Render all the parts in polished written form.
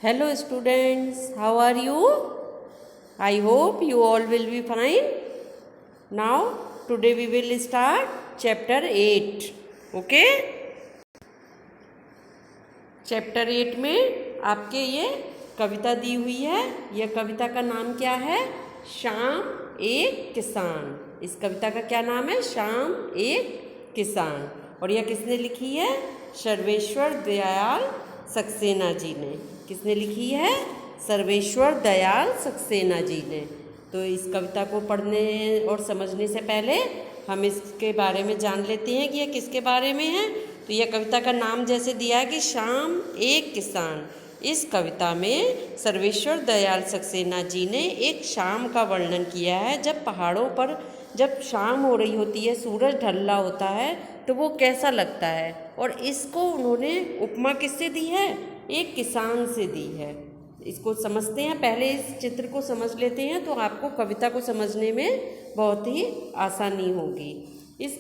Hello students, how are you? I hope you all will be fine. Now today we will start chapter 8. Okay? Chapter 8 में आपके ये कविता दी हुई है। यह कविता का नाम क्या है? शाम एक किसान। इस कविता का क्या नाम है? शाम एक किसान। और यह किसने लिखी है? सर्वेश्वर दयाल सक्सेना जी ने। किसने लिखी है? सर्वेश्वर दयाल सक्सेना जी ने। तो इस कविता को पढ़ने और समझने से पहले हम इसके बारे में जान लेते हैं कि यह किसके बारे में है। तो यह कविता का नाम जैसे दिया है कि शाम एक किसान। इस कविता में सर्वेश्वर दयाल सक्सेना जी ने एक शाम का वर्णन किया है। जब पहाड़ों पर जब शाम हो रही होती है, सूरज ढल रहा होता है, तो वो कैसा लगता है। और इसको उन्होंने उपमा किससे दी है? एक किसान से दी है। इसको समझते हैं, पहले इस चित्र को समझ लेते हैं तो आपको कविता को समझने में बहुत ही आसानी होगी। इस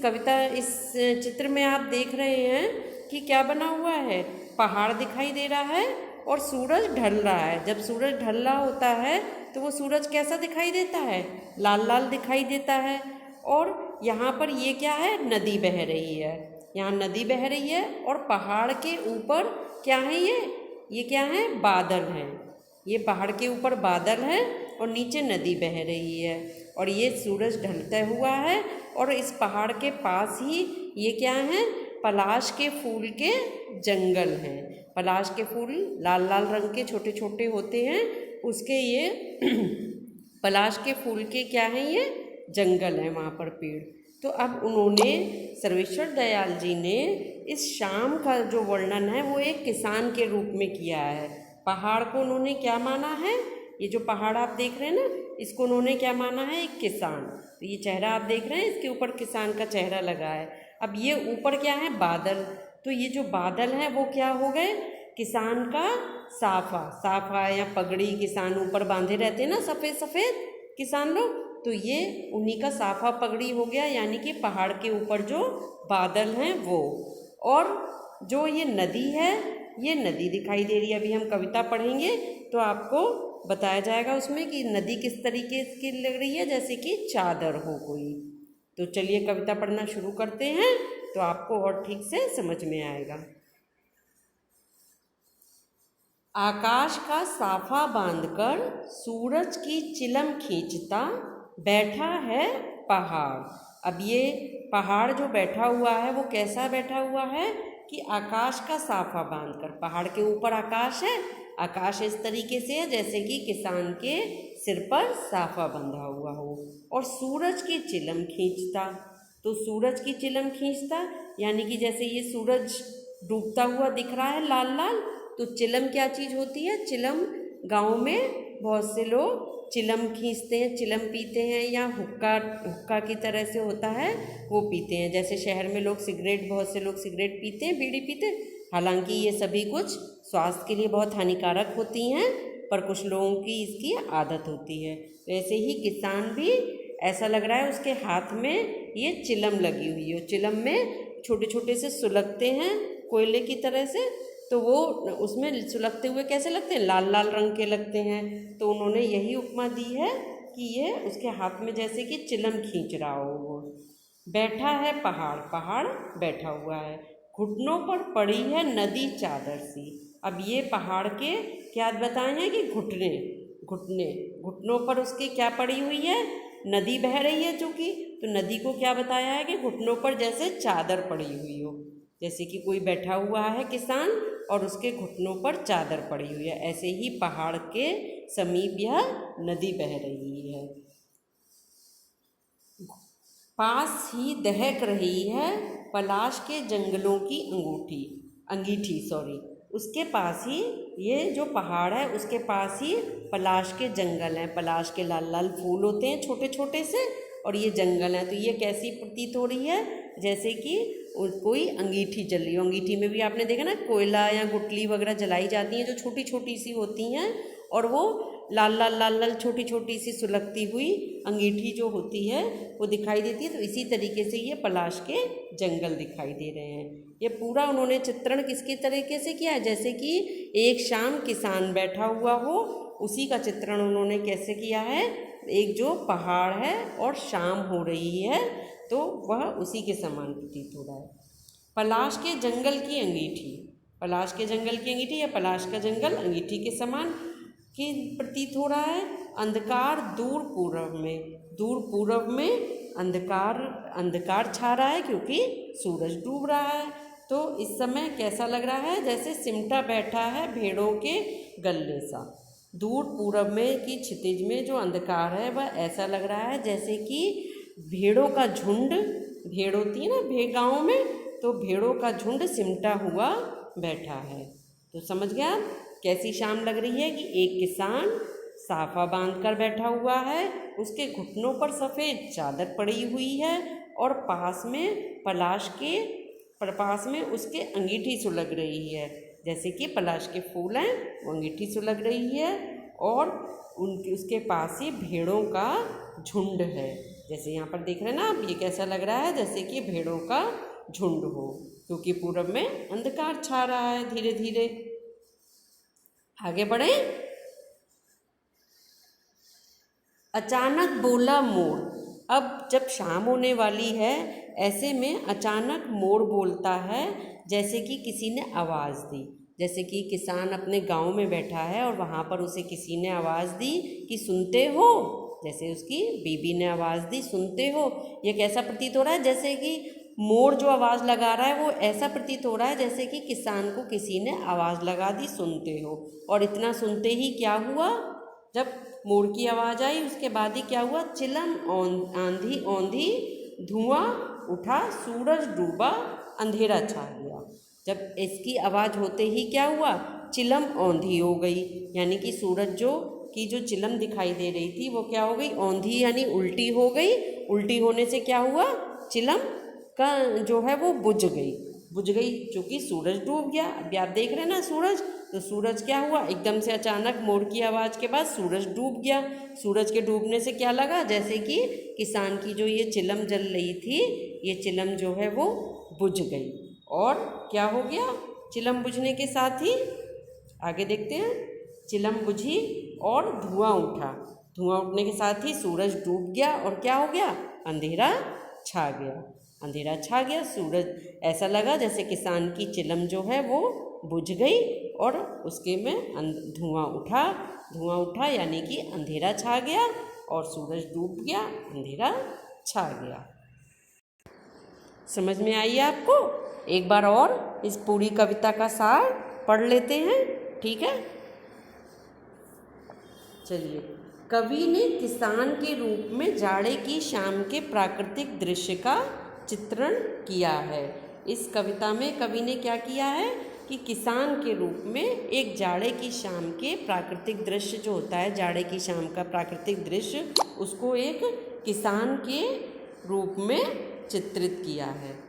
चित्र में आप देख रहे हैं कि क्या बना हुआ है? पहाड़ दिखाई दे रहा है और सूरज ढल रहा है। जब सूरज ढल रहा होता है तो वो सूरज कैसा दिखाई देता है? लाल लाल दिखाई देता है। और यहाँ पर ये क्या है? नदी बह रही है। यहाँ नदी बह रही है और पहाड़ के ऊपर क्या है? ये क्या है? बादल हैं। ये पहाड़ के ऊपर बादल है और नीचे नदी बह रही है और ये सूरज ढलता हुआ है। और इस पहाड़ के पास ही ये क्या है? पलाश के फूल के जंगल हैं। पलाश के फूल लाल लाल रंग के छोटे छोटे होते हैं, उसके ये पलाश के फूल के क्या हैं? ये जंगल है, वहाँ पर पेड़। तो अब उन्होंने सर्वेश्वर दयाल जी ने इस शाम का जो वर्णन है वो एक किसान के रूप में किया है। पहाड़ को उन्होंने क्या माना है? ये जो पहाड़ आप देख रहे हैं ना, इसको उन्होंने क्या माना है? एक किसान। तो ये चेहरा आप देख रहे हैं, इसके ऊपर किसान का चेहरा लगा है। अब ये ऊपर क्या है? बादल। तो ये जो बादल हैं वो क्या हो गए? किसान का साफा या पगड़ी किसान ऊपर बांधे रहते हैं ना, सफ़ेद सफ़ेद किसान लोग, तो ये उन्हीं का साफा पगड़ी हो गया, यानी कि पहाड़ के ऊपर जो बादल हैं वो। और जो ये नदी है, ये नदी दिखाई दे रही है। अभी हम कविता पढ़ेंगे तो आपको बताया जाएगा उसमें कि नदी किस तरीके की लग रही है, जैसे कि चादर हो कोई। तो चलिए कविता पढ़ना शुरू करते हैं तो आपको और ठीक से समझ में आएगा। आकाश का साफा बांधकर सूरज की चिलम खींचता बैठा है पहाड़। अब ये पहाड़ जो बैठा हुआ है वो कैसा बैठा हुआ है कि आकाश का साफा बांधकर। पहाड़ के ऊपर आकाश है, आकाश इस तरीके से है जैसे कि किसान के सिर पर साफा बंधा हुआ हो। और सूरज की चिलम खींचता, तो सूरज की चिलम खींचता यानी कि जैसे ये सूरज डूबता हुआ दिख रहा है लाल लाल, तो चिलम क्या चीज़ होती है? चिलम गाँव में बहुत से लोग चिलम खींचते हैं, चिलम पीते हैं, या हुक्का की तरह से होता है वो पीते हैं। जैसे शहर में लोग सिगरेट, बहुत से लोग सिगरेट पीते हैं, बीड़ी पीते हैं। हालांकि ये सभी कुछ स्वास्थ्य के लिए बहुत हानिकारक होती हैं, पर कुछ लोगों की इसकी आदत होती है। वैसे ही किसान भी ऐसा लग रहा है उसके हाथ में ये चिलम लगी हुई है। चिलम में छोटे छोटे से सुलगते हैं कोयले की तरह से, तो वो उसमें सुलगते हुए कैसे लगते हैं? लाल लाल रंग के लगते हैं। तो उन्होंने यही उपमा दी है कि ये उसके हाथ में जैसे कि चिलम खींच रहा हो वो। बैठा है पहाड़, पहाड़ बैठा हुआ है। घुटनों पर पड़ी है नदी चादर सी। अब ये पहाड़ के क्या बताए हैं कि घुटने घुटने घुटनों पर उसके क्या पड़ी हुई है? नदी बह रही है चूँकि, तो नदी को क्या बताया है कि घुटनों पर जैसे चादर पड़ी हुई हो, जैसे कि कोई बैठा हुआ है किसान और उसके घुटनों पर चादर पड़ी हुई है। ऐसे ही पहाड़ के समीप यह नदी बह रही है। पास ही दहक रही है पलाश के जंगलों की अंगीठी उसके पास ही ये जो पहाड़ है उसके पास ही पलाश के जंगल हैं। पलाश के लाल लाल फूल होते हैं छोटे छोटे से, और ये जंगल हैं। तो ये कैसी प्रतीत हो रही है? जैसे कि कोई अंगीठी जल रही हो। अंगीठी में भी आपने देखा ना, कोयला या गुटली वगैरह जलाई जाती हैं जो छोटी छोटी सी होती हैं, और वो लाल लाल लाल लाल छोटी छोटी सी सुलगती हुई अंगीठी जो होती है वो दिखाई देती है। तो इसी तरीके से ये पलाश के जंगल दिखाई दे रहे हैं। ये पूरा उन्होंने चित्रण किसके तरीके से किया है, जैसे कि एक शाम किसान बैठा हुआ हो, उसी का चित्रण उन्होंने कैसे किया है। एक जो पहाड़ है और शाम हो रही है तो वह उसी के समान प्रतीत हो रहा है। पलाश के जंगल की अंगीठी, पलाश के जंगल की अंगीठी या पलाश का जंगल अंगीठी के समान की प्रतीत हो रहा है। अंधकार दूर पूरब में, दूर पूरब में अंधकार छा रहा है क्योंकि सूरज डूब रहा है। तो इस समय कैसा लग रहा है, जैसे सिमटा बैठा है भेड़ों के गले सा। दूर पूरब में की क्षितिज में जो अंधकार है वह ऐसा लग रहा है जैसे कि भेड़ों का झुंड, भेड़ होती है ना गाँव में, तो भेड़ों का झुंड सिमटा हुआ बैठा है। तो समझ गया कैसी शाम लग रही है कि एक किसान साफा बांधकर बैठा हुआ है, उसके घुटनों पर सफ़ेद चादर पड़ी हुई है और पास में उसके अंगीठी सुलग रही है, जैसे कि पलाश के फूल हैं वो अंगीठी सुलग रही है और उसके पास ही भेड़ों का झुंड है। जैसे यहाँ पर देख रहे हैं ना आप, ये कैसा लग रहा है जैसे कि भेड़ों का झुंड हो, क्योंकि पूरब में अंधकार छा रहा है। धीरे धीरे आगे बढ़े। अचानक बोला मोर, अब जब शाम होने वाली है ऐसे में अचानक मोर बोलता है, जैसे कि किसी ने आवाज़ दी। जैसे कि किसान अपने गांव में बैठा है और वहाँ पर उसे किसी ने आवाज़ दी कि सुनते हो, जैसे उसकी बीबी ने आवाज़ दी सुनते हो। ये कैसा प्रतीत हो रहा है, जैसे कि मोर जो आवाज़ लगा रहा है वो ऐसा प्रतीत हो रहा है जैसे कि किसान को किसी ने आवाज़ लगा दी सुनते हो। और इतना सुनते ही क्या हुआ, जब मोर की आवाज़ आई उसके बाद ही क्या हुआ, चिलम आंधी औंधी धुआं उठा, सूरज डूबा, अंधेरा छा गया। जब इसकी आवाज़ होते ही क्या हुआ, चिलम औंधी हो गई, यानी कि सूरज जो चिलम दिखाई दे रही थी वो क्या हो गई, औंधी यानी उल्टी हो गई। उल्टी होने से क्या हुआ, चिलम का जो है वो बुझ गई क्योंकि सूरज डूब गया। अभी आप देख रहे हैं ना सूरज, तो सूरज क्या हुआ, एकदम से अचानक मोर की आवाज़ के बाद सूरज डूब गया। सूरज के डूबने से क्या लगा, जैसे कि किसान की जो ये चिलम जल रही थी, ये चिलम जो है वो बुझ गई। और क्या हो गया, चिलम बुझने के साथ ही आगे देखते हैं, चिलम बुझी और धुआं उठा। धुआं उठने के साथ ही सूरज डूब गया और क्या हो गया, अंधेरा छा गया। अंधेरा छा गया, सूरज ऐसा लगा जैसे किसान की चिलम जो है वो बुझ गई और उसके में धुआं उठा यानी कि अंधेरा छा गया और सूरज डूब गया, अंधेरा छा गया। समझ में आई आपको? एक बार और इस पूरी कविता का सार पढ़ लेते हैं, ठीक है? चलिए। कवि ने किसान के रूप में जाड़े की शाम के प्राकृतिक दृश्य का चित्रण किया है। इस कविता में कवि ने क्या किया है कि किसान के रूप में एक जाड़े की शाम के प्राकृतिक दृश्य जो होता है, जाड़े की शाम का प्राकृतिक दृश्य, उसको एक किसान के रूप में चित्रित किया है।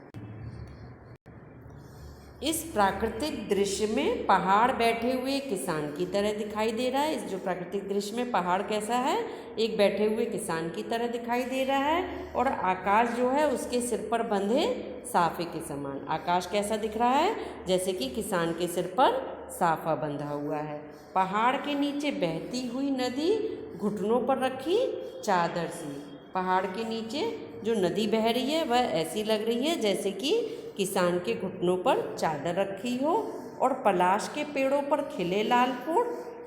इस प्राकृतिक दृश्य में पहाड़ बैठे हुए किसान की तरह दिखाई दे रहा है। इस जो प्राकृतिक दृश्य में पहाड़ कैसा है, एक बैठे हुए किसान की तरह दिखाई दे रहा है। और आकाश जो है उसके सिर पर बंधे साफे के समान। आकाश कैसा दिख रहा है, जैसे कि किसान के सिर पर साफा बंधा हुआ है। पहाड़ के नीचे बहती हुई नदी घुटनों पर रखी चादर सी। पहाड़ के नीचे जो नदी बह रही है वह ऐसी लग रही है जैसे कि किसान के घुटनों पर चादर रखी हो। और पलाश के पेड़ों पर खिले लाल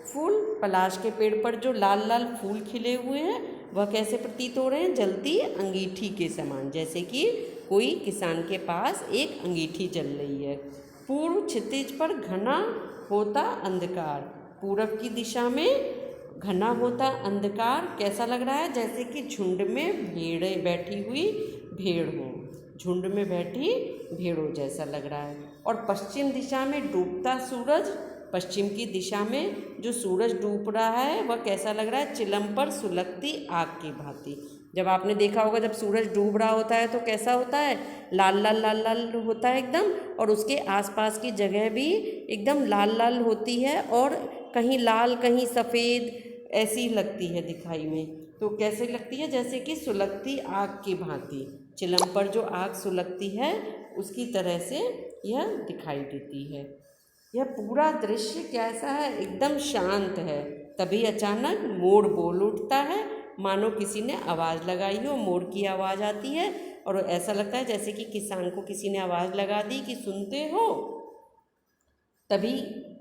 फूल, पलाश के पेड़ पर जो लाल लाल फूल खिले हुए हैं वह कैसे प्रतीत हो रहे हैं, जलती अंगीठी के समान, जैसे कि कोई किसान के पास एक अंगीठी जल रही है। पूर्व क्षितिज पर घना होता अंधकार, पूरब की दिशा में घना होता अंधकार कैसा लग रहा है, जैसे कि झुंड में भेड़ें बैठी हुई भेड़ हो, झुंड में बैठी भेड़ों जैसा लग रहा है। और पश्चिम दिशा में डूबता सूरज, पश्चिम की दिशा में जो सूरज डूब रहा है वह कैसा लग रहा है, चिलम पर सुलगती आग की भांति। जब आपने देखा होगा जब सूरज डूब रहा होता है तो कैसा होता है, लाल लाल लाल लाल होता है एकदम, और उसके आसपास की जगह भी एकदम लाल लाल होती है और कहीं लाल कहीं सफ़ेद ऐसी ही लगती है दिखाई में। तो कैसे लगती है? जैसे कि सुलगती आग की भांति, चिलम पर जो आग सुलगती है उसकी तरह से यह दिखाई देती है। यह पूरा दृश्य कैसा है? एकदम शांत है। तभी अचानक मोर बोल उठता है, मानो किसी ने आवाज़ लगाई हो। मोर की आवाज़ आती है और ऐसा लगता है जैसे कि किसान को किसी ने आवाज़ लगा दी कि सुनते हो। तभी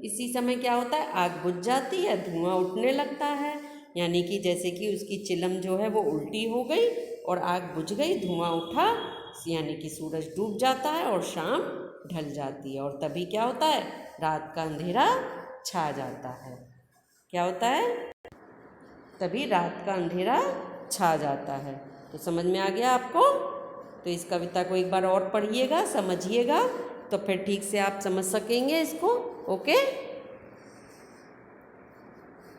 इसी समय क्या होता है? आग बुझ जाती है, धुआं उठने लगता है, यानी कि जैसे कि उसकी चिलम जो है वो उल्टी हो गई और आग बुझ गई, धुआं उठा, यानी कि सूरज डूब जाता है और शाम ढल जाती है। और तभी क्या होता है? रात का अंधेरा छा जाता है। क्या होता है? तभी रात का अंधेरा छा जाता है। तो समझ में आ गया आपको? तो इस कविता को एक बार और पढ़िएगा, समझिएगा, तो फिर ठीक से आप समझ सकेंगे इसको। ओके।